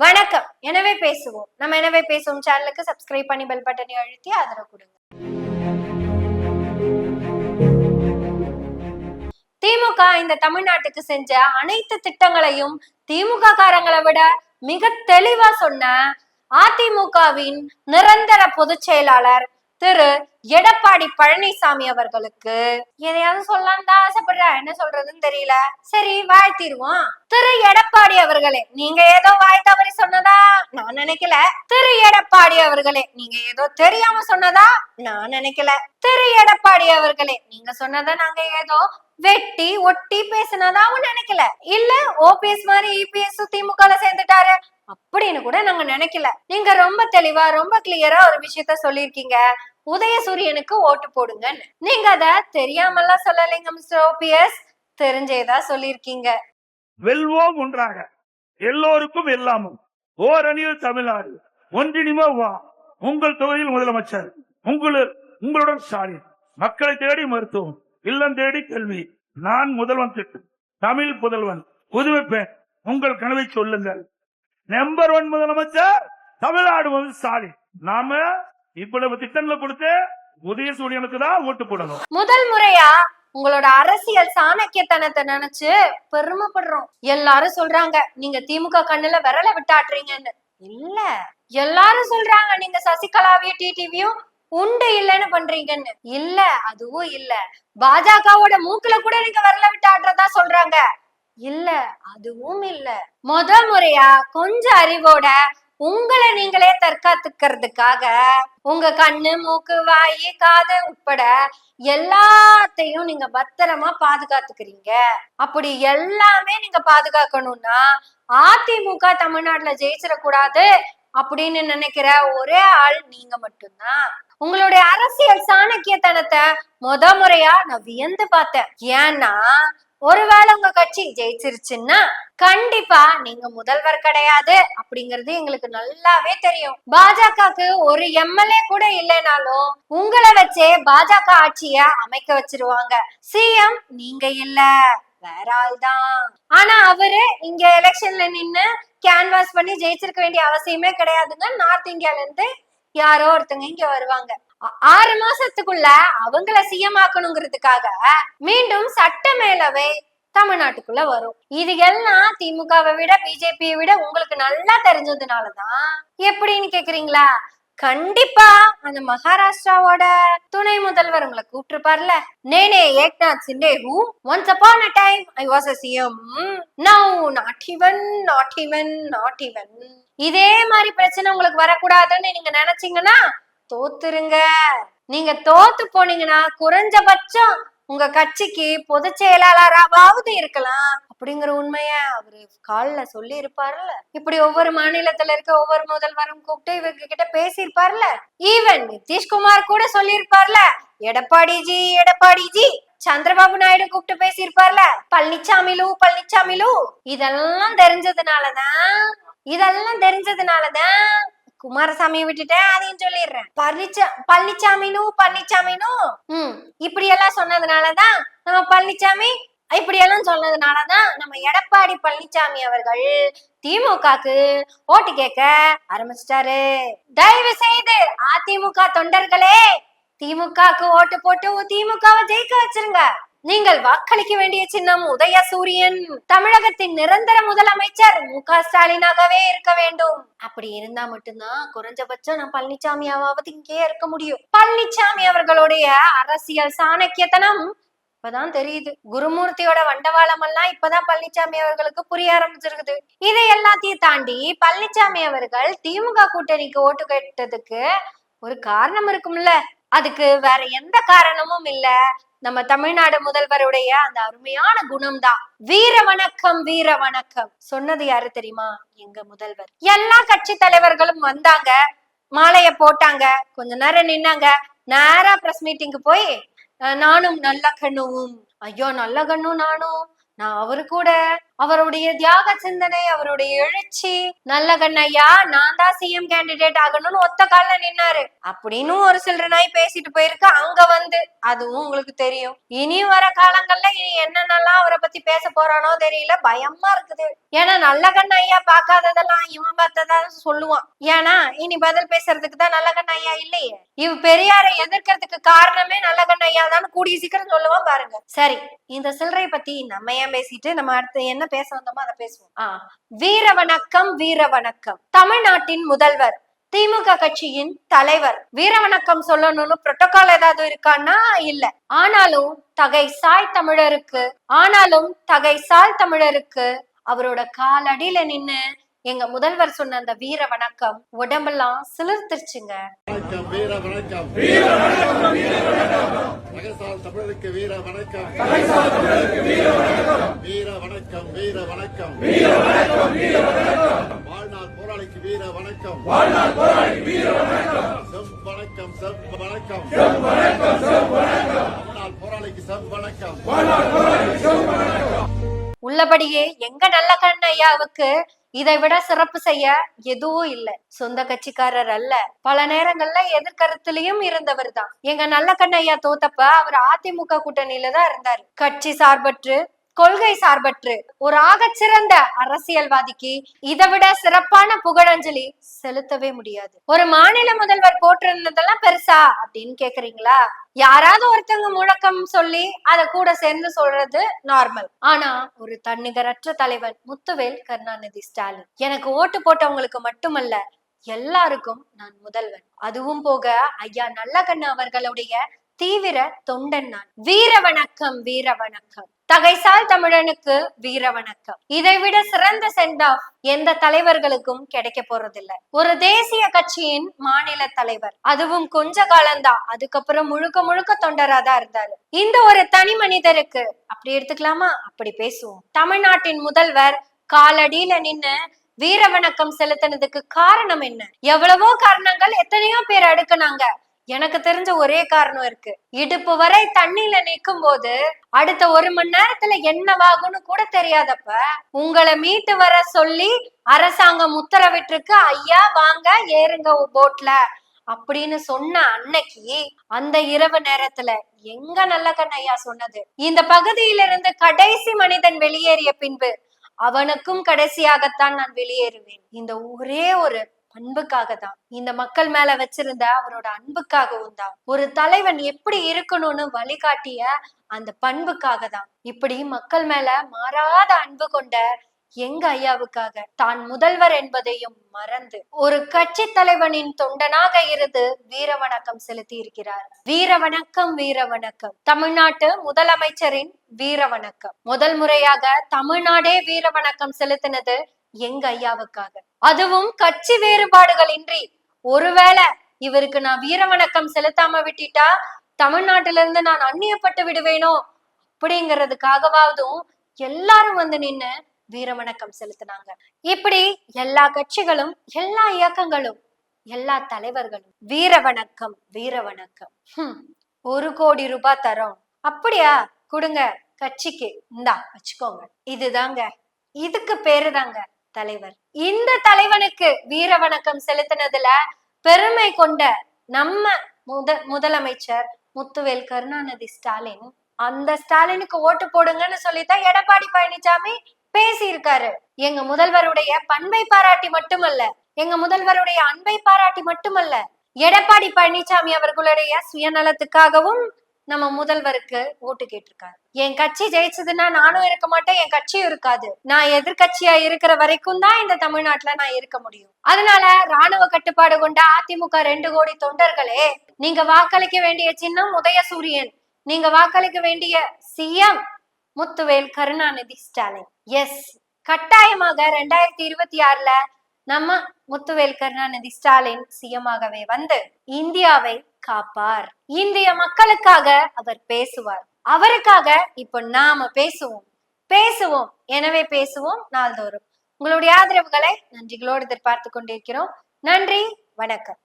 வணக்கம். எனவே பேசுவோம். நம்ம எனவே பேசுவோம் சேனலுக்கு சப்ஸ்கிரைப் பண்ணி பெல் பட்டனை அழுத்தி ஆதரவு கொடுங்க. திமுக இந்த தமிழ்நாட்டுக்கு செஞ்ச அனைத்து திட்டங்களையும் திமுக காரங்களை விட மிக தெளிவா சொன்ன அதிமுகவின் நிரந்தர பொதுச் செயலாளர் திரு எடப்பாடி பழனிசாமி அவர்களுக்கு எதையாவது சொல்லலாம் தான் ஆசைப்படுற, என்ன சொல்றதுன்னு தெரியல. சரி, வாழ்த்திடுவோம். திரு எடப்பாடி அவர்களே, நீங்க ஏதோ வாய் தவறி சொன்னதா நான் நினைக்கல. திரு எடப்பாடி அவர்களே, நீங்க ஏதோ தெரியாம சொன்னதா நான் நினைக்கல. திரு எடப்பாடி அவர்களே, நீங்க சொன்னதை நாங்க ஏதோ வெட்டி ஒட்டி பேசினதாவும் நினைக்கல. இல்ல ஓபிஎஸ் மாதிரி இபிஎஸ் திமுக சேர்ந்துட்டாரு அப்படின்னு கூட நாங்க நினைக்கல. நீங்க ரொம்ப தெளிவா ரொம்ப கிளியரா ஒரு விஷயத்த சொல்லிருக்கீங்க, உதயசூரியனுக்கு ஓட்டு போடுங்கன்னு. நீங்க அத தெரியாமல்லாம் சொல்லலைங்க மிஸ்டர் ஓபிஎஸ், தெரிஞ்சேதா சொல்லிருக்கீங்க. வெல்வோம் ஒன்றாக, எல்லோருக்கும் எல்லாமும், ஓரணியில் தமிழ்நாடு, ஒன்றினிமோ வா. உங்கள் தொகுதியில் முதலமைச்சர், உங்களுடன் ஸ்டாலின், மக்களை தேடி மருத்துவம், இல்லம் தேடி கல்வி, நான் முதல்வன் திட்டம், தமிழ் புதல்வன், புதுமைப்பேன், உங்கள் கனவை சொல்லுங்கள். நம்பர் 1 முதலமைச்சர் தமிழ்நாடு வந்து ஸ்டாலின். நாம இவ்வளவு திட்டங்களை கொடுத்து உதயசூரியனுக்கு தான் ஓட்டு போடணும். முதல் முறையா உங்களோட அரசியல் சாணக்கியத்தனத்தை நினைச்சு பெருமைப்படுறோம். எல்லாரும் சொல்றாங்க நீங்க திமுக கண்ணுல விரல விட்டாட்டுறீங்கன்னு. இல்ல, எல்லாரும் சொல்றாங்க நீங்க சசிகலாவையும் டிடிவியும் உண்டு இல்லன்னு பண்றீங்கன்னு. இல்ல, அதுவும் இல்ல. பாஜகவோட மூக்குல கூட நீங்க விரல விட்டாடுறதா சொல்றாங்க. இல்ல, அதுவும் இல்ல. முதல் முறையா கொஞ்சம் அறிவோட உங்களை நீங்களே தற்காத்துக்கிறதுக்காக உங்க கண்ணு மூக்கு வாயு காது உட்பட எல்லாத்தையும் நீங்க பத்திரமா பாதுகாத்துக்கிறீங்க. அப்படி எல்லாமே நீங்க பாதுகாக்கணும்னா அதிமுக தமிழ்நாட்டுல ஜெயிச்சிடக்கூடாது அப்படின்னு நினைக்கிற ஒரே ஆள் நீங்க மட்டும்தான். உங்களுடைய அரசியல் சாணக்கியத்தனத்தை முறையா நான் வியந்து பார்த்தேன். ஏன்னா ஒருவேளை உங்க கட்சி ஜெயிச்சிருச்சுன்னா கண்டிப்பா நீங்க முதல்வர் கிடையாது அப்படிங்கறது எங்களுக்கு நல்லாவே தெரியும். பாஜகவுக்கு ஒரு எம்எல்ஏ கூட இல்லைனாலும் உங்களை வச்சே பாஜக ஆட்சிய அமைக்க வச்சிருவாங்க. சிஎம் நீங்க இல்ல, வேற ஆள் தான். ஆனா அவரு இங்க எலெக்ஷன்ல நின்னு கேன்வாஸ் பண்ணி ஜெயிச்சிருக்க வேண்டிய அவசியமே கிடையாதுங்க. நார்த் இந்தியால இருந்து யாரோ ஒருத்தங்க இங்க வருவாங்க. 6 மாசத்துக்குள்ள அவங்கள சிஎம் ஆக்கணுங்கிறதுக்காக மீண்டும் சட்டமேலவை தமிழ்நாட்டுக்குள்ள வரும். இது எல்லாம் திமுகவை விட பிஜேபியை விட உங்களுக்கு நல்லா தெரிஞ்சதுனாலதான். எப்படின்னு கேக்குறீங்களா? கண்டிப்பா அந்த மகாராஷ்டிராவோட துணை முதல்வர் உங்களை கூப்பிட்டுருப்பார்ல. நேனே Eknath Shinde who once upon a time I was a CM, now not even. இதே மாதிரி பிரச்சனை உங்களுக்கு வரக்கூடாதுன்னு நீங்க நினைச்சீங்கன்னா தோத்துருங்க. நீங்க தோத்து போனீங்கன்னா குறைஞ்சபட்சம் உங்க கட்சிக்கு பொதுச் செயலாளராவது இருக்கலாம் அப்படிங்கிற உண்மைய அவரு கால்ல சொல்லி இருப்பாருல்ல. இப்படி ஒவ்வொரு மாநிலத்துல இருக்க ஒவ்வொரு முதல்வரும் கூப்பிட்டு இவங்க கிட்ட பேசியிருப்பார்ல. ஈவன் நிதிஷ்குமார் கூட சொல்லியிருப்பார்ல, எடப்பாடிஜி சந்திரபாபு நாயுடு கூப்பிட்டு பேசியிருப்பார்ல, பழனிசாமிலு. இதெல்லாம் தெரிஞ்சதுனாலதான் குமாரசாமியை விட்டுட்டேன், அதையும் சொல்லிடுறேன். பழனிசாமினு இப்படி எல்லாம் சொன்னதுனாலதான் நம்ம பழனிசாமி, இப்படி எல்லாம் சொன்னதுனாலதான் நம்ம எடப்பாடி பழனிசாமி அவர்கள் திமுகக்கு ஓட்டு கேட்க ஆரம்பிச்சிட்டாரு. தயவு செய்து அதிமுக தொண்டர்களே, திமுகக்கு ஓட்டு போட்டு திமுகவை ஜெயிக்க வச்சிருங்க. நீங்கள் வாக்களிக்க வேண்டிய சின்னம் உதயசூரியன். தமிழகத்தின் நிரந்தர முதலமைச்சர் மு.க. ஸ்டாலினாகவே இருக்க வேண்டும். அப்படி இருந்தா மட்டும்தான் குறைஞ்சபட்சம் நான் பழனிசாமியாவது இங்கே இருக்க முடியும். பழனிசாமி அவர்களுடைய அரசியல் சாணக்கியத்தனம் இப்பதான் தெரியுது. குருமூர்த்தியோட வண்டவாளம் எல்லாம் இப்பதான் பழனிசாமி அவர்களுக்கு புரிய ஆரம்பிச்சிருக்குது. இதை எல்லாத்தையும் தாண்டி பழனிசாமி அவர்கள் திமுக கூட்டணிக்கு ஓட்டு கேட்டதுக்கு ஒரு காரணம் இருக்கும்ல. அதுக்கு வேற எந்த காரணமும் இல்ல, நம்ம தமிழ்நாடு முதல்வருடைய அந்த அருமையான குணம் தான். வீர வணக்கம் சொன்னது யாரு தெரியுமா? எங்க முதல்வர். எல்லா கட்சி தலைவர்களும் வந்தாங்க, மாலைய போட்டாங்க, கொஞ்ச நேரம் நின்னாங்க, நேரா பிரஸ் மீட்டிங்கு போய் நானும் நல்ல கண்ணும், ஐயோ நல்ல கண்ணும் நான் அவரு கூட அவருடைய தியாக சிந்தனை, அவருடைய எழுச்சி, நல்லகண்ணையா நான் தான் சிஎம் கேண்டிடேட் ஆகணும்னு ஒத்த கால்ல நின்னாரு அப்படின்னு ஒரு சிலர் நாய் பேசிட்டு போயிருக்கு. அங்க வந்து அதுவும் உங்களுக்கு தெரியும். இனி வர காலங்கள்ல இனி என்னென்னலாம் அவரை பத்தி பேச போறானோ தெரியல, பயமா இருக்குது. ஏன்னா நல்லகண்ணையா பார்க்காததெல்லாம் இவன் பார்த்ததா சொல்லுவான். ஏன்னா இனி பதில் பேசுறதுக்கு தான் நல்லகண்ணையா இல்லையே. பெரியாரை எதிர்க்கிறதுக்கு காரணமே நல்லகண்ணையா தான் கூடிய சீக்கிரம் சொல்லுவான் பாருங்க. சரி, இந்த சில்லறை பத்தி நம்ம ஏன் பேசிட்டு நம்ம அடுத்து என்ன பேச வந்தோமோ அதை பேசுவோம். வீர வணக்கம், வீர வணக்கம். தமிழ்நாட்டின் முதல்வர், திமுக கட்சியின் தலைவர் வீர வணக்கம் சொல்லணும்னு புரோட்டோகால் ஏதாவது இருக்கான்னா இல்ல. ஆனாலும் தகை சால் தமிழருக்கு அவரோட காலடியில நின்னு எங்க முதல்வர் சொன்ன அந்த வீர வணக்கம் உடம்பெல்லாம் சிலிர்த்துருச்சுங்க. வீர வணக்கம், தமிழருக்கு வீர வணக்கம், வீர வணக்கம், வீர வணக்கம், வாழ்நாள் போராளிக்கு வீர வணக்கம், செம் வணக்கம், செம் வணக்கம், வாழ்நாள் போராளிக்கு செம் வணக்கம். உள்ளபடியே எங்க நல்லகண்ணையாவுக்கு இதை விட சிறப்பு செய்ய எதுவும் இல்ல. சொந்த கட்சிக்காரர் அல்ல, பல நேரங்கள்ல எதிர்கருத்திலையும் இருந்தவர் தான். எங்க நல்லகண்ணையா தோத்தப்ப அவர் அதிமுக கூட்டணியில தான் இருந்தாரு. கட்சி சார்பற்று, கொள்கை சார்பற்று ஒரு ஆகச்சிறந்த அரசியல்வாதிக்கு இதை விட சிறப்பான புகழஞ்சலி செலுத்தவே முடியாது. ஒரு மாநில முதல்வர் போட்டிருந்ததெல்லாம் பெருசா அப்படின்னு கேக்குறீங்களா? யாராவது ஒருத்தவங்க முழக்கம் சொல்லி அத கூட சேர்ந்து சொல்றது நார்மல். ஆனா ஒரு தன்னிகரற்ற தலைவன் முத்துவேல் கருணாநிதி ஸ்டாலின், எனக்கு ஓட்டு போட்டவங்களுக்கு மட்டுமல்ல எல்லாருக்கும் நான் முதல்வன், அதுவும் போக ஐயா நல்லகண்ணு அவர்களுடைய தீவிர தொண்டன் நான். வீர வணக்கம், வீர வணக்கம். தகைசால் தமிழனுக்கு வீர வணக்கம். இதை விட சிறந்த சென்ட் ஆஃப் எந்த தலைவர்களுக்கும் கிடைக்க போறதில்லை. ஒரு தேசிய கட்சியின் மாநில தலைவர், அதுவும் கொஞ்ச காலம்தான், அதுக்கப்புறம் முழுக்க முழுக்க தொண்டரா தான் இருந்தாரு. இந்த ஒரு தனி மனிதருக்கு அப்படி எடுத்துக்கலாமா? அப்படி பேசுவோம். தமிழ்நாட்டின் முதல்வர் காலடியில நின்னு வீர வணக்கம் செலுத்தினதுக்கு காரணம் என்ன? எவ்வளவோ காரணங்கள், எத்தனையோ பேர் அடுக்குனாங்க. எனக்கு தெரிஞ்ச ஒரே காரணம் இருக்கு. இடுப்பு வரை தண்ணியில நிற்கும் போது அடுத்த 1 மணி நேரத்துல என்னவாகும்னு கூட தெரியாதப்ப உங்களை மீட்டு வர சொல்லி அரசாங்கம் உத்தரவிட்டிருக்கு. ஐயா வாங்க ஏறுங்க போட்ல அப்படின்னு சொன்ன அன்னைக்கு அந்த இரவு நேரத்துல எங்க நல்லகண்ணையா சொன்னது, இந்த பகுதியிலிருந்து கடைசி மனிதன் வெளியேறிய பின்பு அவனுக்கும் கடைசியாகத்தான் நான் வெளியேறுவேன். இந்த ஒரே ஒரு அன்புக்காக தான், இந்த மக்கள் மேல வச்சிருந்த அவரோட அன்புக்காகவும் தான், ஒரு தலைவன் எப்படி இருக்கணும்னு வழிகாட்டிய அந்த பண்புக்காக தான், இப்படி மக்கள் மேல மாறாத அன்பு கொண்ட எங்க ஐயாவுக்காக தான் முதல்வர் என்பதையும் மறந்து ஒரு கட்சி தலைவனின் தொண்டனாக இருந்து வீர வணக்கம் செலுத்தி இருக்கிறார். வீர வணக்கம், வீர வணக்கம். தமிழ்நாட்டு முதலமைச்சரின் வீர வணக்கம். முதல் முறையாக தமிழ்நாடே வீர வணக்கம் செலுத்தினது எங்க ஐயாவுக்காக, அதுவும் கட்சி வேறுபாடுகள் இன்றி. ஒருவேளை இவருக்கு நான் வீர வணக்கம் செலுத்தாம விட்டுட்டா தமிழ்நாட்டில இருந்து நான் அந்நியப்பட்டு விடுவேனோ அப்படிங்கிறதுக்காகவாவதும் எல்லாரும் வந்து நின்னு வீர வணக்கம் செலுத்தினாங்க. இப்படி எல்லா கட்சிகளும், எல்லா இயக்கங்களும், எல்லா தலைவர்களும் வீர வணக்கம், வீர வணக்கம். 1 கோடி ரூபாய் தரோம், அப்படியா கொடுங்க கட்சிக்கு, இந்தா வச்சுக்கோங்க. இதுதாங்க, இதுக்கு பேரு தாங்க தலைவர். இந்த தலைவனுக்கு வீர வணக்கம் செலுத்தினதுல பெருமை கொண்ட நம்ம முதலமைச்சர் முத்துவேல் கருணாநிதி ஸ்டாலின், அந்த ஸ்டாலினுக்கு ஓட்டு போடுங்கன்னு சொல்லித்தான் எடப்பாடி பழனிசாமி பேசி இருக்காரு. எங்க முதல்வருடைய பண்பை பாராட்டி மட்டுமல்ல, எங்க முதல்வருடைய அன்பை பாராட்டி மட்டுமல்ல, எடப்பாடி பழனிசாமி அவர்களுடைய சுயநலத்துக்காகவும் நம்ம முதல்வருக்கு ஓட்டு கேட்டிருக்காரு. என் கட்சி ஜெயிச்சதுன்னா நானும் இருக்க மாட்டேன், என் கட்சியும் இருக்காது. நான் எதிர்கட்சியா இருக்கிற வரைக்கும் தான் இந்த தமிழ்நாட்டுல நான் இருக்க முடியும். அதனால ராணுவ கட்டுப்பாடு கொண்ட அதிமுக 2 கோடி தொண்டர்களே, நீங்க வாக்களிக்க வேண்டிய சின்னம் உதயசூரியன், நீங்க வாக்களிக்க வேண்டிய சிஎம் முத்துவேல் கருணாநிதி ஸ்டாலின். எஸ், கட்டாயமாக 2026ல நம்ம முத்துவேல் கருணாநிதி ஸ்டாலின் சிஎம்மாகவே வந்து இந்தியாவை காப்பார். இந்திய மக்களுக்காக அவர் பேசுவார். அவருக்காக இப்ப நாம பேசுவோம். எனவே பேசுவோம் நாள்தோறும். உங்களுடைய ஆதரவுகளை நன்றிகளோடு எதிர்பார்த்து கொண்டிருக்கிறோம். நன்றி, வணக்கம்.